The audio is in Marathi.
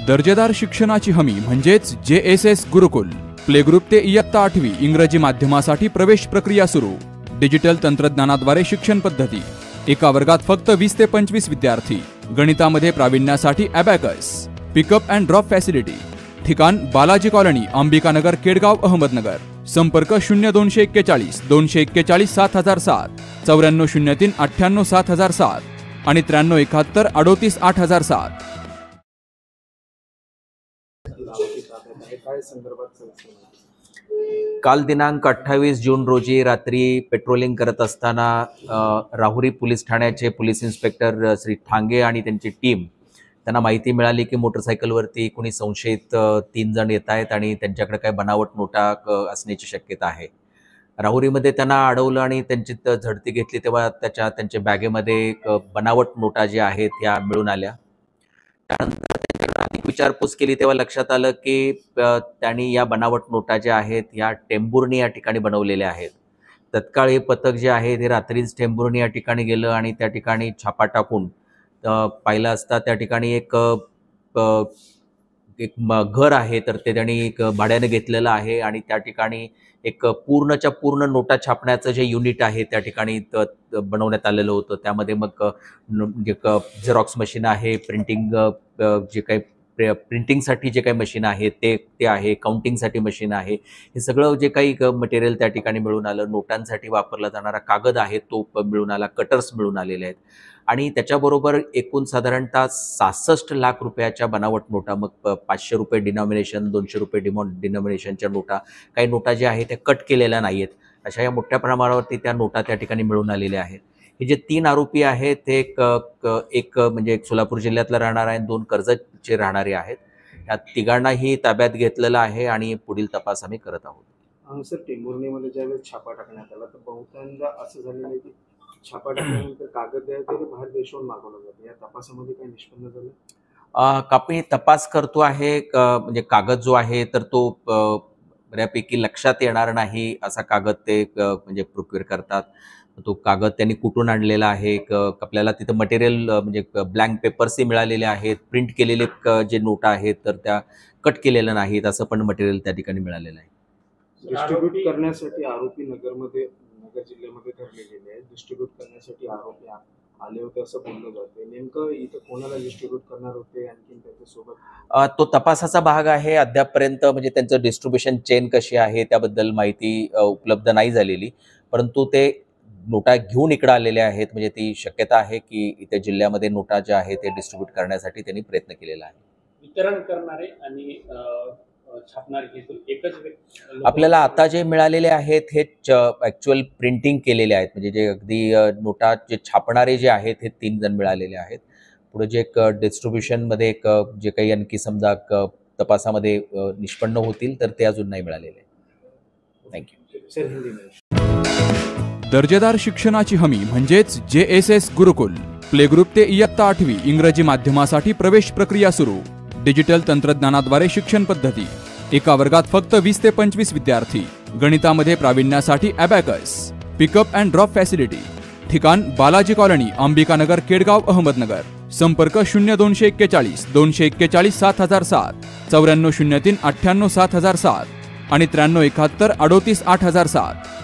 दर्जेदार शिक्षणाची हमी म्हणजेच JSS गुरुकुल. प्ले ग्रुप ते इयत्ता 8वी इंग्रजी माध्यमासाठी प्रवेश प्रक्रिया सुरू. डिजिटल तंत्रज्ञानाद्वारे शिक्षण पद्धती. एका वर्गात फक्त 20 ते 25 विद्यार्थी. गणितामध्ये प्रावीण्यासाठी abacus. Pickup and drop facility. ठिकाण बालाजी कॉलनी, अंबिकानगर, केडगाव, अहमदनगर. संपर्क 0241 241 7007, 9403 98 7007 आणि 9371 38 8007. काल दिनांक 28 जून रोजी रात्री पेट्रोलिंग करत असताना राहुरी पोलीस ठाण्याचे पोलीस इन्स्पेक्टर श्री ठांगे आणि त्यांची टीम त्यांना माहिती मिळाली की मोटरसायकलवरती कोणी संशयित 3 जण येत आहेत आणि त्यांच्याकडे काय बनावट नोटा असण्याची शक्यता आहे. राहुरीमध्ये त्यांना अडवलं आणि त्यांची झडती घेतली तेव्हा त्यांच्या बॅगेमध्ये बनावट नोटा ज्या आहेत त्या मिळून आल्या. त्यानंतर त्यांच्याकडे अधिक विचारपूस केली तेव्हा लक्षात आलं की त्यांनी या बनावट नोटा ज्या आहेत या टेंभुर्णी या ठिकाणी बनवलेल्या आहेत. तत्काळ हे पथक जे आहे ते रात्रीच टेंभुर्णी या ठिकाणी गेलं आणि त्या ठिकाणी छापा टाकून पाहिलं असता त्या ठिकाणी एक घर आहे तर ते त्यांनी एक भाड्याने घेतलेलं आहे आणि त्या ठिकाणी एक पूर्णच्या पूर्ण नोटा छापण्याचं जे युनिट आहे त्या ठिकाणी बनवण्यात आलेलं होतं. त्यामध्ये मग झेरॉक्स मशीन आहे, जे काही प्रिंटिंगसाठी जे काही मशीन आहे ते आहे, काउंटिंगसाठी मशीन आहे. हे सगळं जे काही मटेरियल त्या ठिकाणी मिळून आलं. नोटांसाठी वापरला जाणारा कागद आहे तो मिळून आला, कटर्स मिळून आलेले आहेत आणि त्याच्याबरोबर एकूण साधारणतः 66 लाख रुपयाच्या बनावट नोटा, मग 500 रुपये डिनॉमिनेशन, 200 रुपये डिनॉमिनेशनच्या नोटा, काही नोटा ज्या आहेत त्या कट केलेल्या नाहीत, अशा या मोठ्या प्रमाणावरती त्या नोटा त्या ठिकाणी मिळून आलेल्या आहेत. हे जे 3 आरोपी आहेत ते एक म्हणजे एक सोलापूर जिल्ह्यातला राहणार आहे, 2 कर्जतचे राहणारे आहेत. या तिघांनाही ताब्यात घेतलेलं आहे आणि पुढील तपास आम्ही करत आहोत. सर, टेंभुर्णीमध्ये ज्यावेळेस छापा टाकण्यात आला तर बहुतांदा असं झालेलं आहे की छापा टाकल्यानंतर कागद आहे ते बाहेर देशाहून मागवलं जातं. या तपासामध्ये काय निष्पन्न झालं? कापणी तपास करतो आहे. म्हणजे कागद जो आहे तर तो बऱ्यापैकी लक्षात येणार नाही असा कागद ते म्हणजे प्रोक्युअर करतात. तो कागद त्यांनी कुठून आणलेला आहे, आपल्याला तिथं मटेरियल म्हणजे ब्लँक पेपर्सही मिळालेले आहेत, प्रिंट केलेले जे नोटा आहेत तर त्या कट केलेल्या नाहीत असं पण मटेरियल त्या ठिकाणी मिळालेलं आहे. डिस्ट्रीब्यूट करण्यासाठी आरोपी नगर जिल्ह्यामध्ये धरले गेले आहेत. डिस्ट्रीब्यूट करण्यासाठी आरोपी आले होते असं बोललं जाते. नेमकं इथं कोणाला डिस्ट्रीब्यूट करणार होते, आणखी त्याच्यासोबत तो तपासाचा भाग आहे. अद्यापपर्यंत म्हणजे त्यांचं डिस्ट्रीब्युशन चेन कशी आहे त्याबद्दल माहिती उपलब्ध नाही झालेली, परंतु ते नोटा घेऊन इकडे आलेले आहेत. म्हणजे ती शक्यता आहे की इथे जिल्ह्यामध्ये नोटा ज्या आहेत ते डिस्ट्रीब्यूट करण्यासाठी त्यांनी प्रयत्न केलेला आहे. वितरण करणारे आणि छापणारे एकच आपल्याला आता जे मिळालेले आहेत हे ऍक्च्युअल प्रिंटिंग केलेले आहेत. म्हणजे जे अगदी नोटा जे छापणारे जे आहेत हे 3 जण मिळालेले आहेत. पुढे जे एक डिस्ट्रीब्युशनमध्ये जे काही आणखी समजा तपासामध्ये निष्पन्न होतील तर ते अजून नाही मिळालेले. थँक्यू. दर्जेदार शिक्षणाची हमी म्हणजेच JSS गुरुकुल. प्ले ग्रुप ते इयत्ता 8वी इंग्रजी माध्यमासाठी प्रवेश प्रक्रिया सुरू. डिजिटल तंत्रज्ञानाद्वारे शिक्षण पद्धती. एका वर्गात फक्त 20 ते 25 विद्यार्थी. गणितामध्ये प्रावीण्यासाठी abacus. Pickup and drop facility. ठिकाण बालाजी कॉलनी, अंबिकानगर, केडगाव, अहमदनगर. संपर्क 0241 241 7007, 9403 98 7007 आणि 9371 38 8007.